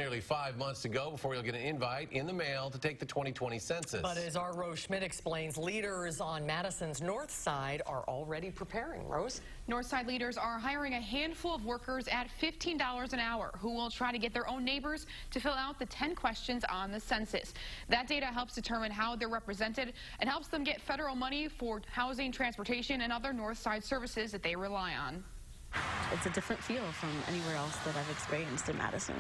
nearly 5 months to go before you'll get an invite in the mail to take the 2020 census. But as our Rose Schmidt explains, leaders on Madison's north side are already preparing. Rose? Northside leaders are hiring a handful of workers at $15 an hour who will try to get their own neighbors to fill out the 10 questions on the census. That data helps determine how they're represented and helps them get federal money for housing, transportation, and other Northside services that they rely on. It's a different feel from anywhere else that I've experienced in Madison.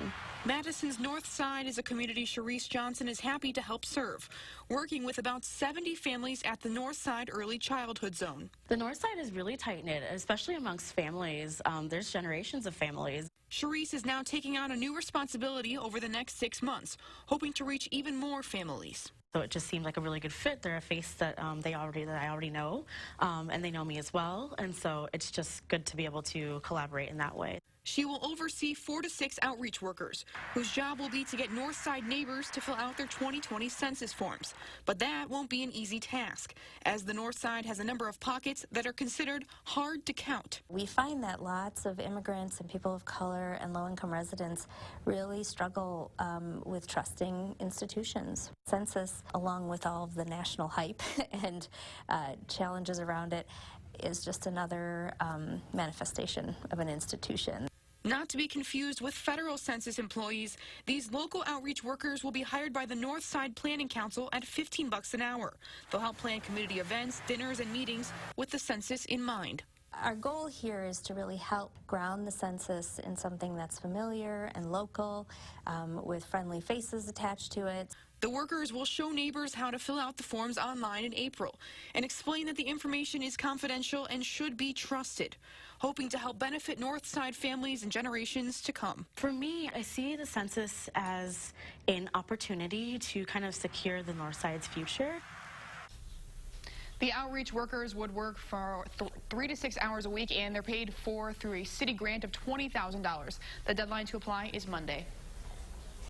Madison's North Side is a community Sharice Johnson is happy to help serve, working with about 70 families at the North Side Early Childhood Zone. The North Side is really tight-knit, especially amongst families. There's generations of families. Sharice is now taking on a new responsibility over the next 6 months, hoping to reach even more families. So it just seemed like a really good fit. They're a face that I already know, and they know me as well. And so it's just good to be able to collaborate in that way. She will oversee 4 to 6 outreach workers, whose job will be to get Northside neighbors to fill out their 2020 census forms. But that won't be an easy task, as the Northside has a number of pockets that are considered hard to count. We find that lots of immigrants and people of color and low-income residents really struggle with trusting institutions. Census, along with all of the national hype and challenges around it, is just another manifestation of an institution. Not to be confused with federal census employees, these local outreach workers will be hired by the Northside Planning Council at $15 an hour. They'll help plan community events, dinners, and meetings with the census in mind. Our goal here is to really help ground the census in something that's familiar and local, with friendly faces attached to it. The workers will show neighbors how to fill out the forms online in April and explain that the information is confidential and should be trusted, hoping to help benefit Northside families and generations to come. For me, I see the census as an opportunity to kind of secure the Northside's future. The outreach workers would work for 3 to 6 hours a week, and they're paid for through a city grant of $20,000. The deadline to apply is Monday.